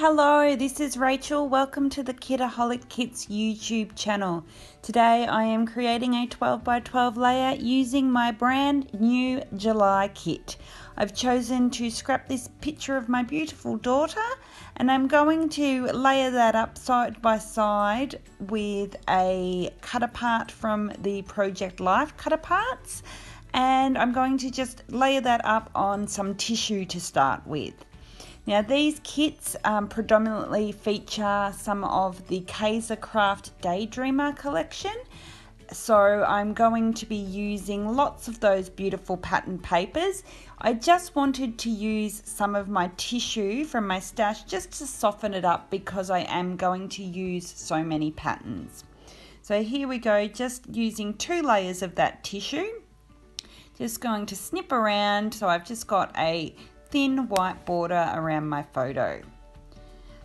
Hello, this is Rachel. Welcome to the Kitaholic Kits YouTube channel. Today I am creating a 12 by 12 layout using my brand new July kit. I've chosen to scrap this picture of my beautiful daughter and I'm going to layer that up side by side with a cut apart from the Project Life cut aparts, and I'm going to just layer that up on some tissue to start with. Now these kits predominantly feature some of the Kaiser Craft Daydreamer collection, so I'm going to be using lots of those beautiful pattern papers. I just wanted to use some of my tissue from my stash just to soften it up because I am going to use so many patterns. So here we go, just using 2 layers of that tissue. Just going to snip around, so I've just got a thin white border around my photo.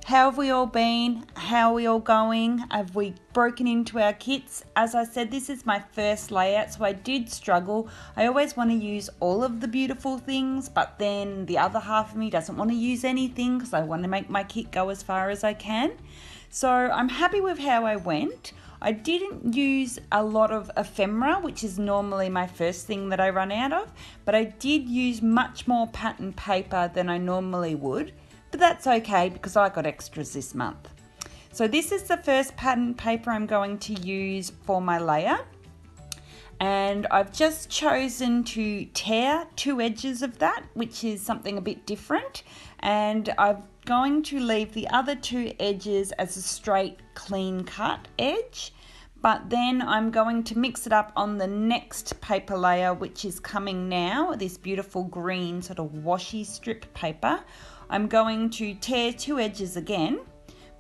How have we all been? How are we all going? Have we broken into our kits? As I said, this is my first layout, so I did struggle. I always want to use all of the beautiful things, but then the other half of me doesn't want to use anything because I want to make my kit go as far as I can. So I'm happy with how I went. I didn't use a lot of ephemera, which is normally my first thing that I run out of, but I did use much more pattern paper than I normally would, but that's okay because I got extras this month. So this is the first pattern paper I'm going to use for my layer, and I've just chosen to tear 2 edges of that, which is something a bit different, and I'm going to leave the other 2 edges as a straight clean cut edge, but then I'm going to mix it up on the next paper layer, which is coming now, this beautiful green sort of washi strip paper. I'm going to tear 2 edges again,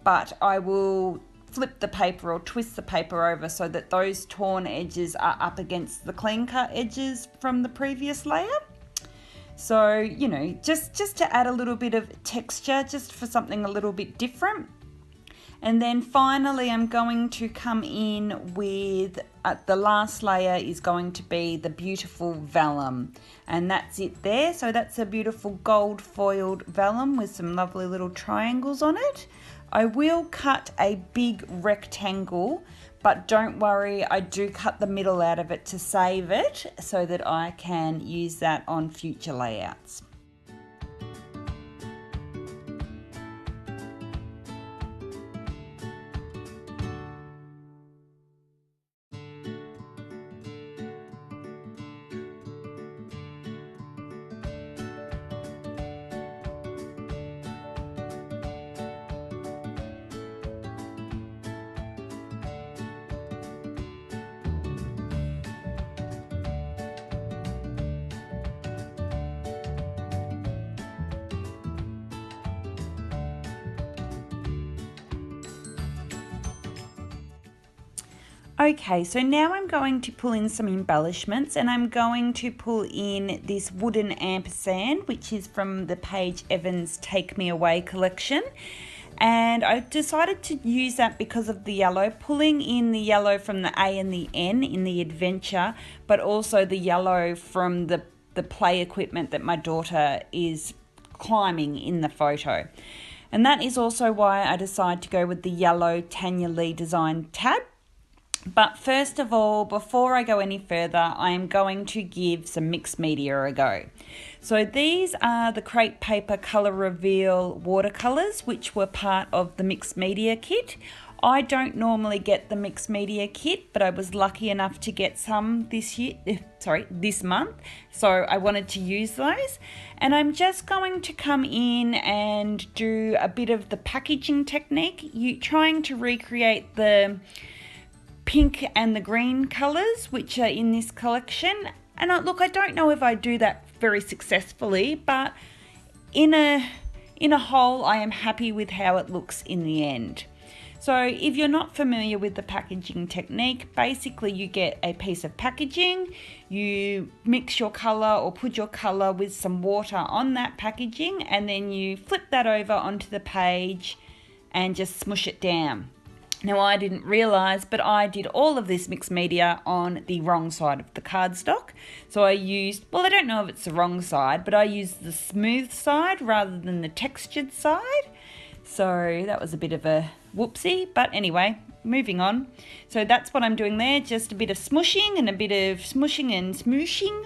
but I will flip the paper or twist the paper over so that those torn edges are up against the clean cut edges from the previous layer. So, you know, just to add a little bit of texture, just for something a little bit different. And then finally I'm going to come in with, the last layer is going to be the beautiful vellum. And that's it there. So that's a beautiful gold foiled vellum with some lovely little triangles on it. I will cut a big rectangle, but don't worry, I do cut the middle out of it to save it so that I can use that on future layouts. Okay, so now I'm going to pull in some embellishments, and I'm going to pull in this wooden ampersand, which is from the Paige Evans Take Me Away collection. And I decided to use that because of the yellow, pulling in the yellow from the A and the N in the adventure, but also the yellow from the play equipment that my daughter is climbing in the photo. And that is also why I decided to go with the yellow Tanya Lee design tab. But first of all, before I go any further, I am going to give some mixed media a go. So these are the crepe paper colour reveal watercolours, which were part of the mixed media kit. I don't normally get the mixed media kit, but I was lucky enough to get some this month. So I wanted to use those. And I'm just going to come in and do a bit of the packaging technique, trying to recreate the pink and the green colours which are in this collection. And look, I don't know if I do that very successfully, but in a whole I am happy with how it looks in the end. So if you're not familiar with the packaging technique, basically you get a piece of packaging, you mix your colour or put your colour with some water on that packaging, and then you flip that over onto the page and just smush it down. Now I didn't realise, but I did all of this mixed media on the wrong side of the cardstock. So I used, well, I don't know if it's the wrong side, but I used the smooth side rather than the textured side. So that was a bit of a whoopsie, but anyway, moving on. So that's what I'm doing there, just a bit of smushing and a bit of smushing and smooshing.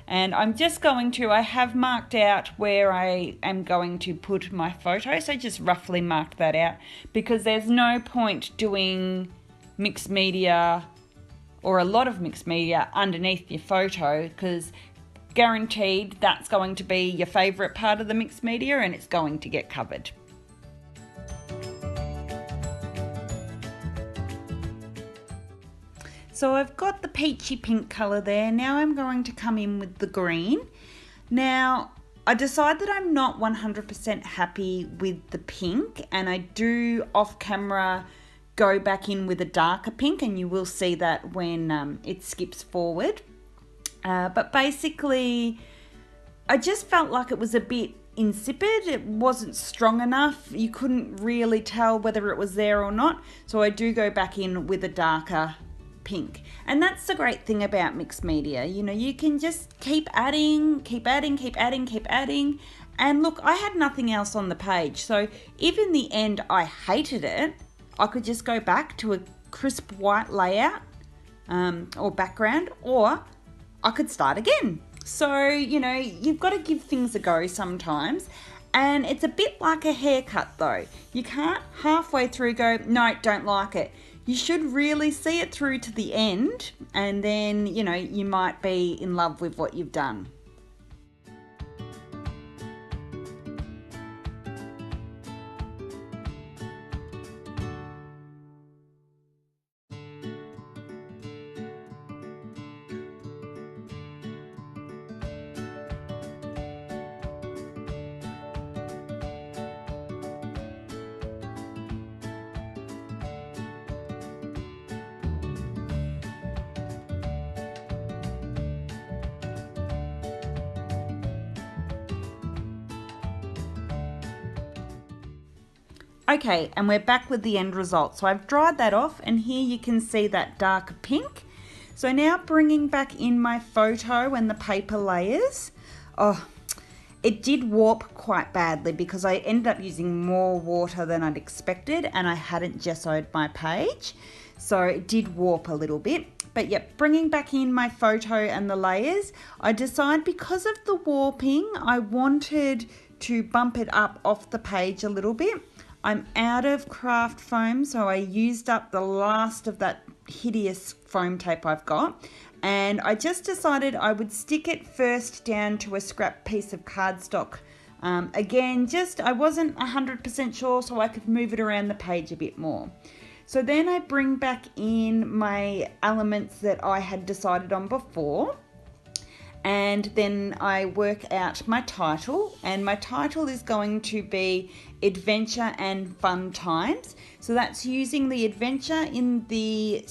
And I'm just going to, I have marked out where I am going to put my photo, so just roughly marked that out, because there's no point doing mixed media or a lot of mixed media underneath your photo, because guaranteed that's going to be your favourite part of the mixed media and it's going to get covered. So I've got the peachy pink colour there. Now I'm going to come in with the green. Now I decide that I'm not 100% happy with the pink, and I do off camera go back in with a darker pink, and you will see that when it skips forward. But basically I just felt like it was a bit insipid. It wasn't strong enough. You couldn't really tell whether it was there or not. So I do go back in with a darker pink. And that's the great thing about mixed media. You know, you can just keep adding. And look, I had nothing else on the page. So if in the end I hated it, I could just go back to a crisp white layout or background, or I could start again. So, you know, you've got to give things a go sometimes. And it's a bit like a haircut though. You can't halfway through go, no, don't like it. You should really see it through to the end, and then, you know, you might be in love with what you've done. Okay, and we're back with the end result. So I've dried that off, and here you can see that darker pink. So now bringing back in my photo and the paper layers. Oh, it did warp quite badly because I ended up using more water than I'd expected, and I hadn't gessoed my page. So it did warp a little bit. But yep, bringing back in my photo and the layers, I decided because of the warping, I wanted to bump it up off the page a little bit. I'm out of craft foam, so I used up the last of that hideous foam tape I've got, and I just decided I would stick it first down to a scrap piece of cardstock. Again, I wasn't 100% sure, so I could move it around the page a bit more. So then I bring back in my elements that I had decided on before, and then I work out my title, and my title is going to be Adventure and Fun Times. So that's using the adventure in the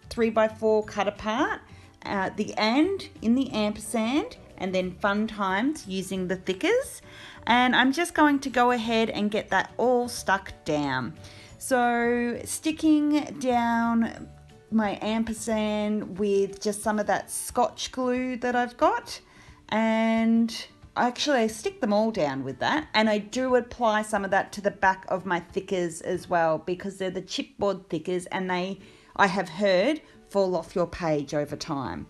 3x4 cut apart, the and in the ampersand, and then fun times using the thickers. And I'm just going to go ahead and get that all stuck down. So sticking down my ampersand with just some of that Scotch glue that I've got, and actually I stick them all down with that, and I do apply some of that to the back of my thickers as well, because they're the chipboard thickers, and I have heard fall off your page over time.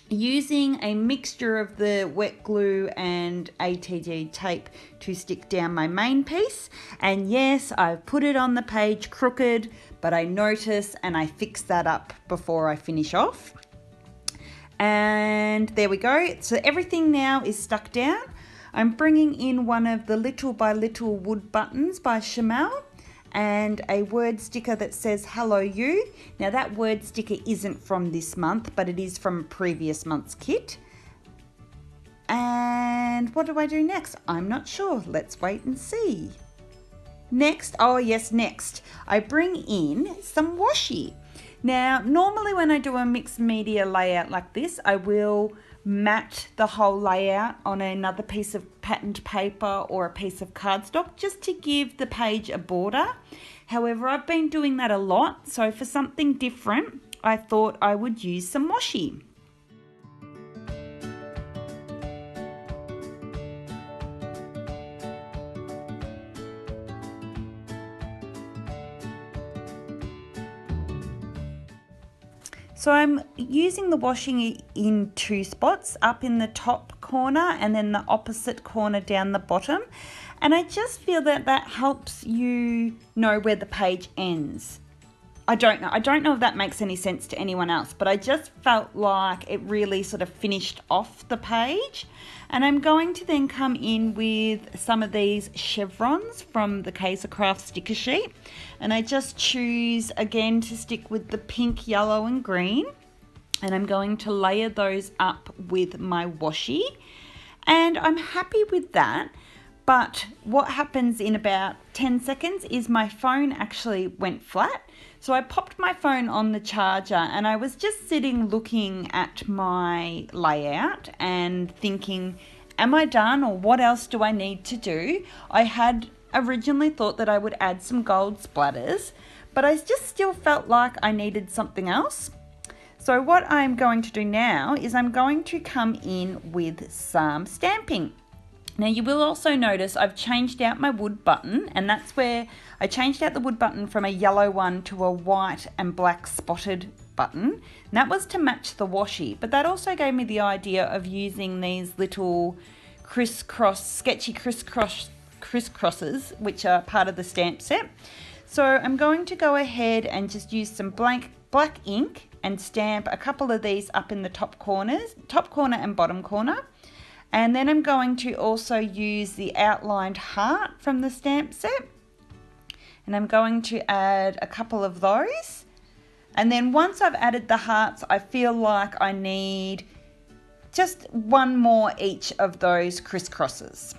Using a mixture of the wet glue and ATG tape to stick down my main piece, and yes, I've put it on the page crooked, but I notice and I fix that up before I finish off. And there we go. So everything now is stuck down. I'm bringing in one of the Little by Little wood buttons by Chamel, and a word sticker that says hello you. Now that word sticker isn't from this month, but it is from a previous month's kit. And what do I do next? I'm not sure. Let's wait and see. Next, I bring in some washi. Now, normally when I do a mixed media layout like this, I will mat the whole layout on another piece of patterned paper or a piece of cardstock just to give the page a border. However, I've been doing that a lot, so for something different, I thought I would use some washi. So I'm using the washing in 2 spots, up in the top corner and then the opposite corner down the bottom. And I just feel that that helps you know where the page ends. I don't know if that makes any sense to anyone else, but I just felt like it really sort of finished off the page. And I'm going to then come in with some of these chevrons from the Kaiser Craft sticker sheet. And I just choose again to stick with the pink, yellow and green. And I'm going to layer those up with my washi. And I'm happy with that. But what happens in about 10 seconds is my phone actually went flat. So I popped my phone on the charger and I was just sitting looking at my layout and thinking, am I done or what else do I need to do? I had originally thought that I would add some gold splatters, but I just still felt like I needed something else. So what I'm going to do now is I'm going to come in with some stamping. Now you will also notice I've changed out my wood button, and that's where I changed out the wood button from a yellow one to a white and black spotted button. And that was to match the washi, but that also gave me the idea of using these little sketchy crisscrosses, which are part of the stamp set. So I'm going to go ahead and just use some black ink and stamp a couple of these up in the top corner and bottom corner. And then I'm going to also use the outlined heart from the stamp set. And I'm going to add a couple of those. And then once I've added the hearts, I feel like I need just one more each of those crisscrosses.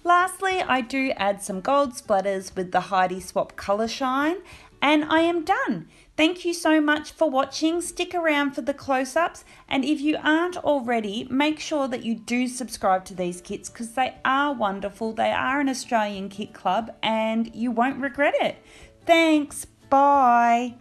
Lastly, I do add some gold splatters with the Heidi Swap Colour Shine, and I am done. Thank you so much for watching. Stick around for the close-ups, and if you aren't already, make sure that you do subscribe to these kits because they are wonderful. They are an Australian kit club and you won't regret it. Thanks. Bye.